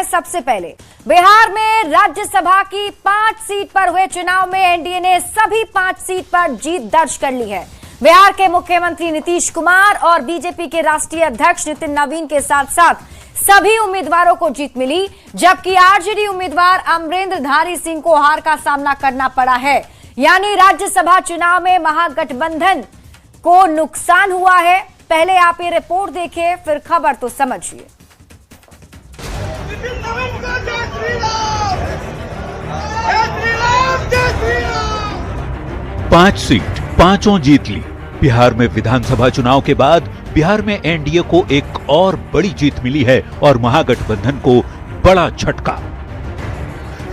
सबसे पहले बिहार में राज्यसभा की 5 सीट पर हुए चुनाव में एनडीए ने सभी 5 सीट पर जीत दर्ज कर ली है। बिहार के मुख्यमंत्री नीतीश कुमार और बीजेपी के राष्ट्रीय अध्यक्ष नितिन नवीन के साथ साथ सभी उम्मीदवारों को जीत मिली, जबकि आरजेडी उम्मीदवार अमरेंद्रधारी सिंह को हार का सामना करना पड़ा है। यानी राज्यसभा चुनाव में महागठबंधन को नुकसान हुआ है। पहले आप ये रिपोर्ट देखिए, फिर खबर तो समझिए। 5 सीट 5 जीत ली। बिहार में विधानसभा चुनाव के बाद बिहार में एनडीए को एक और बड़ी जीत मिली है और महागठबंधन को बड़ा झटका।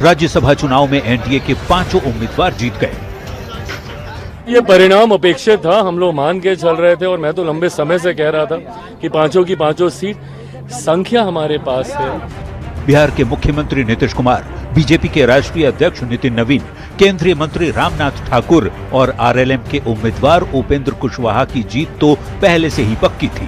राज्यसभा चुनाव में एनडीए के 5 उम्मीदवार जीत गए। ये परिणाम अपेक्षित था, हम लोग मान के चल रहे थे और मैं तो लंबे समय से कह रहा था कि 5 की 5 सीट संख्या हमारे पास है। बिहार के मुख्यमंत्री नीतीश कुमार, बीजेपी के राष्ट्रीय अध्यक्ष नितिन नवीन, केंद्रीय मंत्री रामनाथ ठाकुर और आरएलएम के उम्मीदवार उपेंद्र कुशवाहा की जीत तो पहले से ही पक्की थी।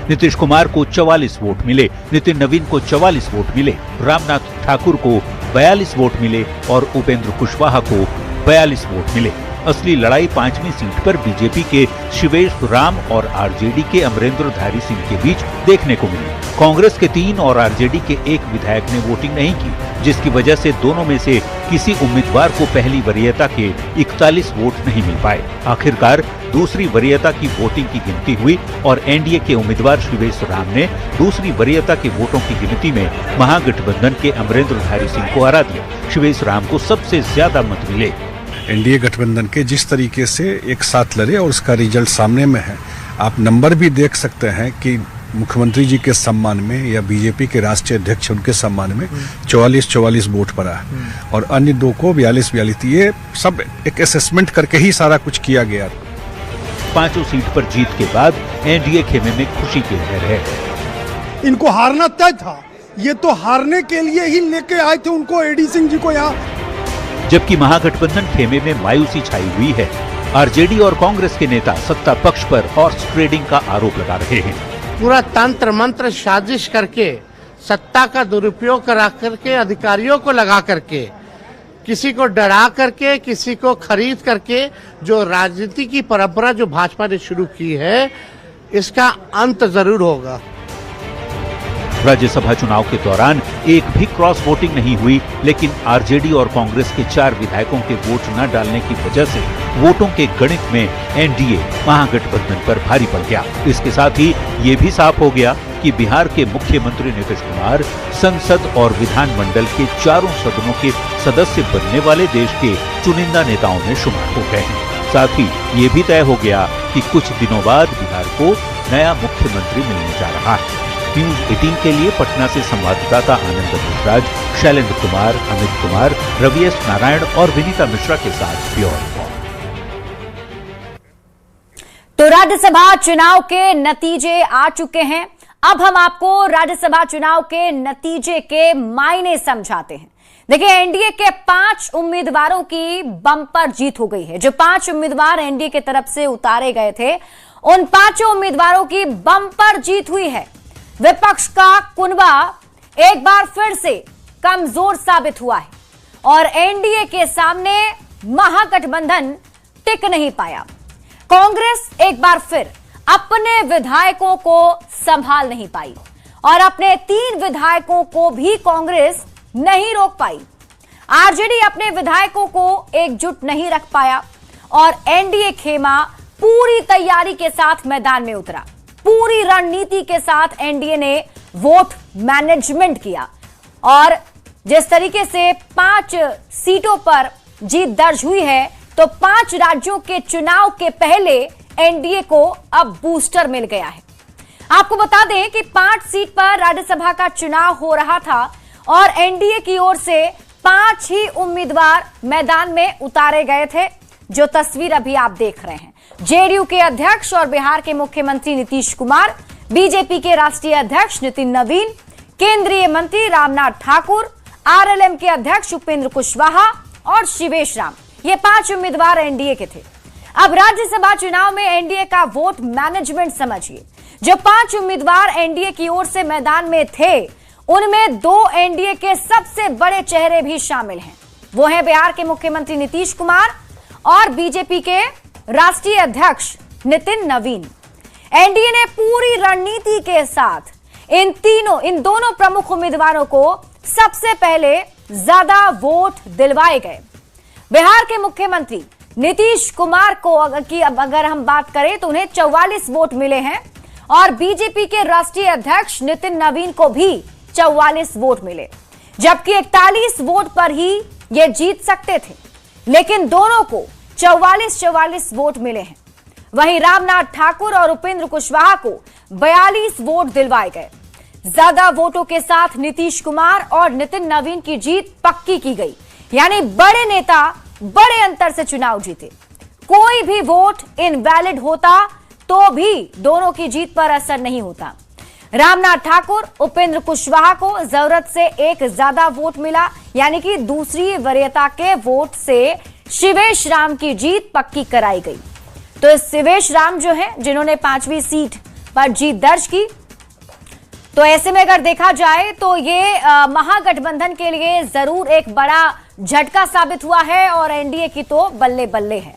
नीतीश कुमार को 44 वोट मिले, नितिन नवीन को 44 वोट मिले, रामनाथ ठाकुर को 42 वोट मिले और उपेंद्र कुशवाहा को 42 वोट मिले। असली लड़ाई 5वीं सीट पर बीजेपी के शिवेश राम और आरजेडी के अमरेंद्रधारी सिंह के बीच देखने को मिली। कांग्रेस के 3 और आरजेडी के 1 विधायक ने वोटिंग नहीं की, जिसकी वजह से दोनों में से किसी उम्मीदवार को पहली वरीयता के 41 वोट नहीं मिल पाए। आखिरकार दूसरी वरीयता की वोटिंग की गिनती हुई और एनडीए के उम्मीदवार शिवेश राम ने दूसरी वरीयता के वोटों की गिनती में महागठबंधन के अमरेंद्रधारी सिंह को हरा दिया। शिवेश राम को सबसे ज्यादा मत मिले। एनडीए गठबंधन के जिस तरीके से एक साथ लड़े और उसका रिजल्ट सामने में है, आप नंबर भी देख सकते हैं कि मुख्यमंत्री जी के सम्मान में या बीजेपी के राष्ट्रीय अध्यक्ष उनके सम्मान में 44 वोट पड़ा है और अन्य 2 को 42। ये सब एक असेसमेंट करके ही सारा कुछ किया गया। 5 सीट पर जीत के बाद एनडीए खेमे में खुशी की लहर है। इनको हारना तय था, ये तो हारने के लिए ही लेके आए थे उनको, एडी सिंह जी को यहाँ। जबकि महागठबंधन खेमे में मायूसी छाई हुई है। आरजेडी और कांग्रेस के नेता सत्ता पक्ष पर हॉर्स ट्रेडिंग का आरोप लगा रहे हैं। पूरा तंत्र मंत्र साजिश करके, सत्ता का दुरुपयोग करा करके, अधिकारियों को लगा करके, किसी को डरा करके, किसी को खरीद करके, जो राजनीति की परंपरा जो भाजपा ने शुरू की है, इसका अंत जरूर होगा। राज्यसभा चुनाव के दौरान एक भी क्रॉस वोटिंग नहीं हुई, लेकिन आरजेडी और कांग्रेस के 4 विधायकों के वोट न डालने की वजह से वोटों के गणित में एनडीए महागठबंधन पर भारी पड़ गया। इसके साथ ही ये भी साफ हो गया कि बिहार के मुख्यमंत्री नीतीश कुमार संसद और विधानमंडल के 4 सदनों के सदस्य बनने वाले देश के चुनिंदा नेताओं में शुमार हो गए हैं। साथ ही ये भी तय हो गया कि कुछ दिनों बाद बिहार को नया मुख्यमंत्री मिलने जा रहा है। न्यूज 18 के लिए पटना से संवाददाता आनंद भट्टराज, शैलेंद्र कुमार, अमित कुमार, रवि एस नारायण और विनीता मिश्रा के साथ ब्यूरो रिपोर्ट। तो राज्यसभा चुनाव के नतीजे आ चुके हैं। अब हम आपको राज्यसभा चुनाव के नतीजे के मायने समझाते हैं। देखिए, एनडीए के 5 उम्मीदवारों की बम्पर जीत हो गई है। जो 5 उम्मीदवार एनडीए की तरफ से उतारे गए थे, उन 5 उम्मीदवारों की बम्पर जीत हुई है। विपक्ष का कुनबा एक बार फिर से कमजोर साबित हुआ है और एनडीए के सामने महागठबंधन टिक नहीं पाया। कांग्रेस एक बार फिर अपने विधायकों को संभाल नहीं पाई और अपने 3 विधायकों को भी कांग्रेस नहीं रोक पाई। आरजेडी अपने विधायकों को एकजुट नहीं रख पाया और एनडीए खेमा पूरी तैयारी के साथ मैदान में उतरा। पूरी रणनीति के साथ एनडीए ने वोट मैनेजमेंट किया और जिस तरीके से 5 सीटों पर जीत दर्ज हुई है, तो 5 राज्यों के चुनाव के पहले एनडीए को अब बूस्टर मिल गया है। आपको बता दें कि 5 सीट पर राज्यसभा का चुनाव हो रहा था और एनडीए की ओर से 5 ही उम्मीदवार मैदान में उतारे गए थे, जो तस्वीर अभी आप देख रहे हैं। जेडीयू के अध्यक्ष और बिहार के मुख्यमंत्री नीतीश कुमार, बीजेपी के राष्ट्रीय अध्यक्ष नितिन नवीन, केंद्रीय मंत्री रामनाथ ठाकुर, आरएलएम के अध्यक्ष उपेंद्र कुशवाहा और शिवेश राम, ये 5 उम्मीदवार एनडीए के थे। अब राज्यसभा चुनाव में एनडीए का वोट मैनेजमेंट समझिए। जो 5 उम्मीदवार एनडीए की ओर से मैदान में थे, उनमें 2 एनडीए के सबसे बड़े चेहरे भी शामिल हैं। वो हैं बिहार के मुख्यमंत्री नीतीश कुमार और बीजेपी के राष्ट्रीय अध्यक्ष नितिन नवीन। एनडीए ने पूरी रणनीति के साथ इन दोनों प्रमुख उम्मीदवारों को सबसे पहले ज्यादा वोट दिलवाए गए। बिहार के मुख्यमंत्री नीतीश कुमार को अगर हम बात करें तो उन्हें 44 वोट मिले हैं और बीजेपी के राष्ट्रीय अध्यक्ष नितिन नवीन को भी 44 वोट मिले, जबकि 41 वोट पर ही ये जीत सकते थे, लेकिन दोनों को 44 वोट मिले हैं। वहीं रामनाथ ठाकुर और उपेंद्र कुशवाहा को 42 वोट दिलवाए गए। ज्यादा वोटों के साथ नीतीश कुमार और नितिन नवीन की जीत पक्की की गई, यानी बड़े नेता बड़े अंतर से चुनाव जीते। कोई भी वोट इनवैलिड होता तो भी दोनों की जीत पर असर नहीं होता। रामनाथ ठाकुर, उपेंद्र कुशवाहा को जरूरत से एक ज्यादा वोट मिला, यानी कि दूसरी वरीयता के वोट से शिवेश राम की जीत पक्की कराई गई। तो शिवेश राम जो है, जिन्होंने 5वीं सीट पर जीत दर्ज की, तो ऐसे में अगर देखा जाए तो ये महागठबंधन के लिए जरूर एक बड़ा झटका साबित हुआ है और एनडीए की तो बल्ले बल्ले है।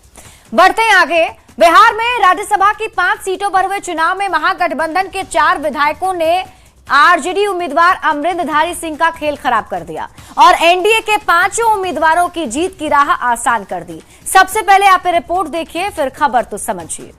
बढ़ते हैं आगे। बिहार में राज्यसभा की 5 सीटों पर हुए चुनाव में महागठबंधन के 4 विधायकों ने आरजेडी उम्मीदवार अमरेंद्रधारी सिंह का खेल खराब कर दिया और एनडीए के 5 उम्मीदवारों की जीत की राह आसान कर दी। सबसे पहले आप रिपोर्ट देखिए, फिर खबर तो समझिए।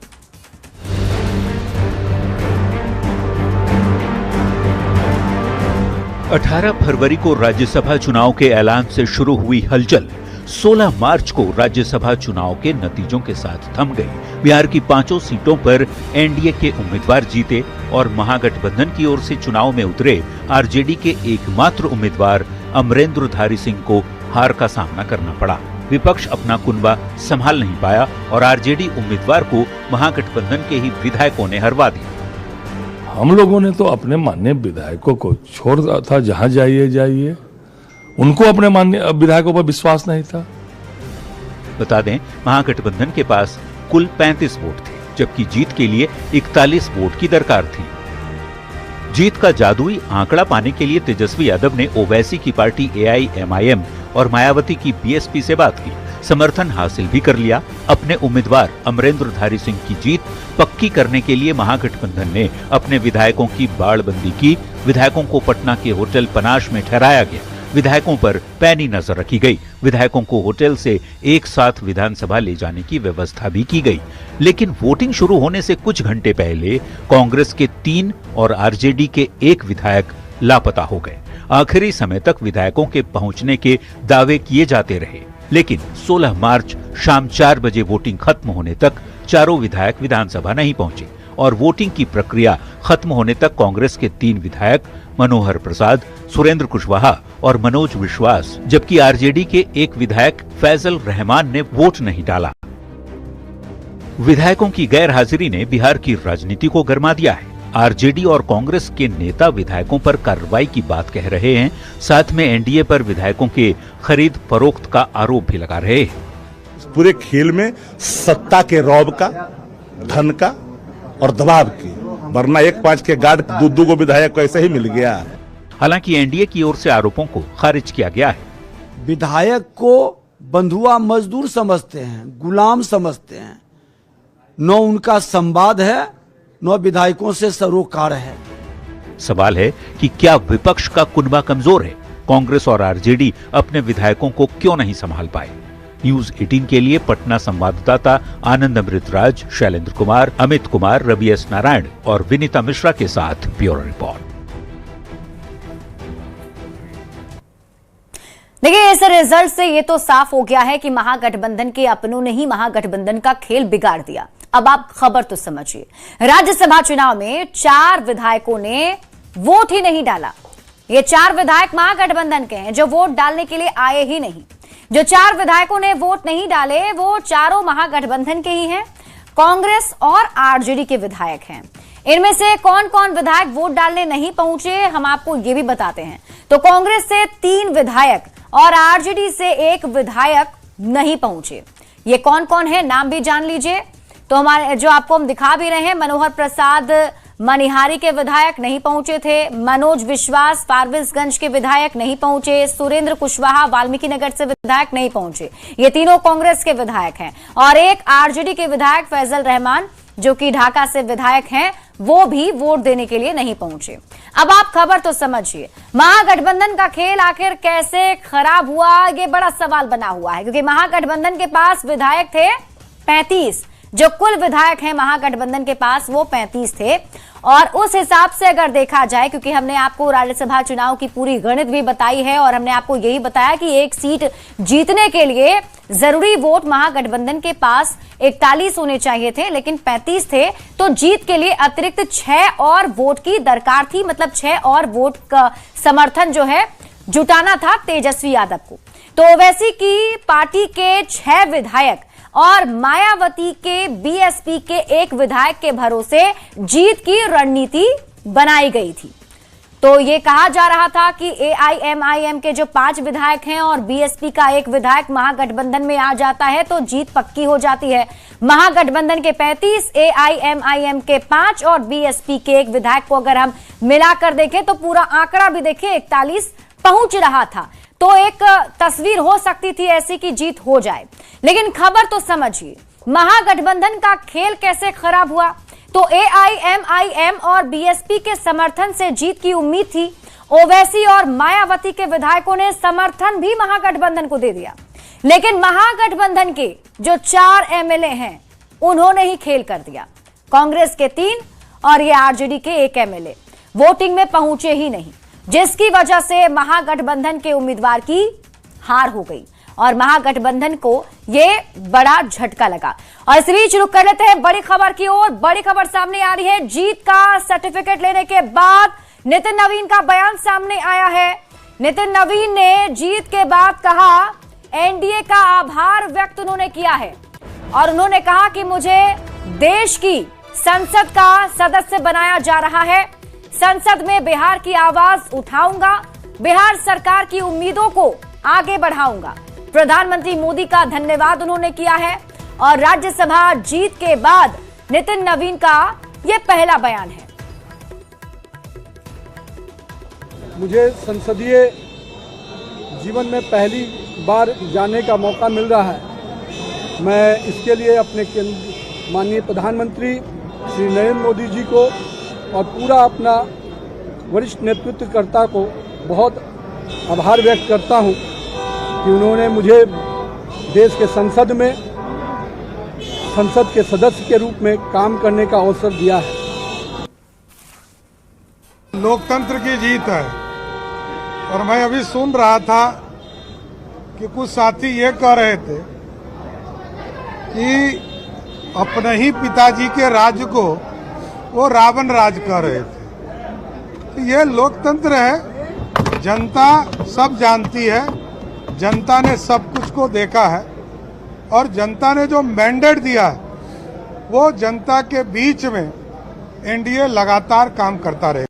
18 फरवरी को राज्यसभा चुनाव के ऐलान से शुरू हुई हलचल 16 मार्च को राज्यसभा चुनाव के नतीजों के साथ थम गई। बिहार की 5 सीटों पर एनडीए के उम्मीदवार जीते और महागठबंधन की ओर से चुनाव में उतरे आरजेडी के एकमात्र उम्मीदवार अमरेंद्रधारी सिंह को हार का सामना करना पड़ा। विपक्ष अपना कुनबा संभाल नहीं पाया और आरजेडी उम्मीदवार को महागठबंधन के ही विधायकों ने हरवा दिया। हम लोगों ने तो अपने माननीय विधायकों को छोड़ दिया था, जहां जाइए उनको अपने माननीय विधायकों पर विश्वास नहीं था। बता दें, महागठबंधन के पास कुल 35 वोट थे, जबकि जीत के लिए 41 वोट की दरकार थी। जीत का जादुई आंकड़ा पाने के लिए तेजस्वी यादव ने ओवैसी की पार्टी एआईएमआईएम और मायावती की बीएसपी से बात की, समर्थन हासिल भी कर लिया। अपने उम्मीदवार अमरेंद्रधारी सिंह की जीत पक्की करने के लिए महागठबंधन ने अपने विधायकों की बाड़बंदी की। विधायकों को पटना के होटल पनाश में ठहराया गया। विधायकों पर पैनी नजर रखी गई। विधायकों को होटल से एक साथ विधानसभा ले जाने की व्यवस्था भी की गई। लेकिन वोटिंग शुरू होने से कुछ घंटे पहले कांग्रेस के 3 और आरजेडी के 1 विधायक लापता हो गए। आखिरी समय तक विधायकों के पहुंचने के दावे किए जाते रहे, लेकिन 16 मार्च शाम 4 बजे वोटिंग खत्म होने तक चारों विधायक विधानसभा नहीं पहुंचे और वोटिंग की प्रक्रिया खत्म होने तक कांग्रेस के 3 विधायक मनोहर प्रसाद, सुरेंद्र कुशवाहा और मनोज विश्वास, जबकि आरजेडी के 1 विधायक फैजल रहमान ने वोट नहीं डाला। विधायकों की गैर हाजिरी ने बिहार की राजनीति को गरमा दिया है। आरजेडी और कांग्रेस के नेता विधायकों पर कार्रवाई की बात कह रहे हैं, साथ में एनडीए पर विधायकों के खरीद फरोख्त का आरोप भी लगा रहे हैं। पूरे खेल में सत्ता के रौब का, धन का और दबाव की, वरना 1-5 के गार्ड 2 को विधायक को ऐसे ही मिल गया। हालांकि एनडीए की ओर से आरोपों को खारिज किया गया है। विधायक को बंधुआ मजदूर समझते हैं, गुलाम समझते हैं। न उनका संवाद है, न विधायकों से सरोकार है। सवाल है कि क्या विपक्ष का कुनबा कमजोर है? कांग्रेस और आरजेडी अपने विधायकों को क्यों नहीं संभाल पाए? न्यूज 18 के लिए पटना संवाददाता आनंद अमृतराज, शैलेंद्र कुमार, अमित कुमार, रवि एस नारायण और विनीता मिश्रा के साथ ब्यूरो रिपोर्ट। देखिए, इस रिजल्ट से ये तो साफ हो गया है कि महागठबंधन के अपनों ने ही महागठबंधन का खेल बिगाड़ दिया। अब आप खबर तो समझिए। राज्यसभा चुनाव में 4 विधायकों ने वोट ही नहीं डाला। ये 4 विधायक महागठबंधन के हैं जो वोट डालने के लिए आए ही नहीं। जो 4 विधायकों ने वोट नहीं डाले वो चारों महागठबंधन के ही हैं, कांग्रेस और आरजेडी के विधायक हैं। इनमें से कौन कौन विधायक वोट डालने नहीं पहुंचे, हम आपको ये भी बताते हैं। तो कांग्रेस से 3 विधायक और आरजेडी से 1 विधायक नहीं पहुंचे। ये कौन कौन है, नाम भी जान लीजिए। तो हमारे जो आपको हम दिखा भी रहे हैं, मनोहर प्रसाद मनिहारी के विधायक नहीं पहुंचे थे, मनोज विश्वास फारबिसगंज के विधायक नहीं पहुंचे, सुरेंद्र कुशवाहा वाल्मीकि नगर से विधायक नहीं पहुंचे। ये तीनों कांग्रेस के विधायक हैं और एक आरजेडी के विधायक फैजल रहमान जो कि ढाका से विधायक हैं, वो भी वोट देने के लिए नहीं पहुंचे। अब आप खबर तो समझिए, महागठबंधन का खेल आखिर कैसे खराब हुआ, ये बड़ा सवाल बना हुआ है, क्योंकि महागठबंधन के पास विधायक थे 35, जो कुल विधायक हैं महागठबंधन के पास वो 35 थे। और उस हिसाब से अगर देखा जाए, क्योंकि हमने आपको राज्यसभा चुनाव की पूरी गणित भी बताई है और हमने आपको यही बताया कि एक सीट जीतने के लिए जरूरी वोट महागठबंधन के पास 41 होने चाहिए थे, लेकिन 35 थे, तो जीत के लिए अतिरिक्त 6 और वोट की दरकार थी। मतलब 6 और वोट का समर्थन जो है जुटाना था तेजस्वी यादव को। तो ओवैसी की पार्टी के 6 विधायक और मायावती के बीएसपी के 1 विधायक के भरोसे जीत की रणनीति बनाई गई थी। तो ये कहा जा रहा था कि एआईएमआईएम के जो 5 विधायक हैं और बीएसपी का 1 विधायक महागठबंधन में आ जाता है तो जीत पक्की हो जाती है। महागठबंधन के 35, एआईएमआईएम के 5 और बीएसपी के 1 विधायक को अगर हम मिलाकर देखें तो पूरा आंकड़ा भी देखें 41 पहुंच रहा था। तो एक तस्वीर हो सकती थी ऐसी कि जीत हो जाए, लेकिन खबर तो समझिए, महागठबंधन का खेल कैसे खराब हुआ। तो एआईएमआईएम और बीएसपी के समर्थन से जीत की उम्मीद थी। ओवैसी और मायावती के विधायकों ने समर्थन भी महागठबंधन को दे दिया, लेकिन महागठबंधन के जो 4 एमएलए हैं उन्होंने ही खेल कर दिया। कांग्रेस के 3 और ये आरजेडी के 1 एमएलए वोटिंग में पहुंचे ही नहीं, जिसकी वजह से महागठबंधन के उम्मीदवार की हार हो गई और महागठबंधन को यह बड़ा झटका लगा। और इस बीच रुक कर लेते हैं बड़ी खबर की ओर। बड़ी खबर सामने आ रही है, जीत का सर्टिफिकेट लेने के बाद नितिन नवीन का बयान सामने आया है। नितिन नवीन ने जीत के बाद कहा, एनडीए का आभार व्यक्त उन्होंने किया है और उन्होंने कहा कि मुझे देश की संसद का सदस्य बनाया जा रहा है, संसद में बिहार की आवाज उठाऊंगा, बिहार सरकार की उम्मीदों को आगे बढ़ाऊंगा। प्रधानमंत्री मोदी का धन्यवाद उन्होंने किया है और राज्यसभा जीत के बाद नितिन नवीन का यह पहला बयान है। मुझे संसदीय जीवन में पहली बार जाने का मौका मिल रहा है। मैं इसके लिए अपने माननीय प्रधानमंत्री श्री नरेंद्र मोदी जी को और पूरा अपना वरिष्ठ नेतृत्वकर्ता को बहुत आभार व्यक्त करता हूं कि उन्होंने मुझे देश के संसद के सदस्य के रूप में काम करने का अवसर दिया है। लोकतंत्र की जीत है और मैं अभी सुन रहा था कि कुछ साथी ये कह रहे थे कि अपने ही पिताजी के राज्य को वो रावण राज कर रहे थे। तो ये लोकतंत्र है, जनता सब जानती है, जनता ने सब कुछ को देखा है और जनता ने जो मैंडेट दिया है वो जनता के बीच में एनडीए लगातार काम करता रहे।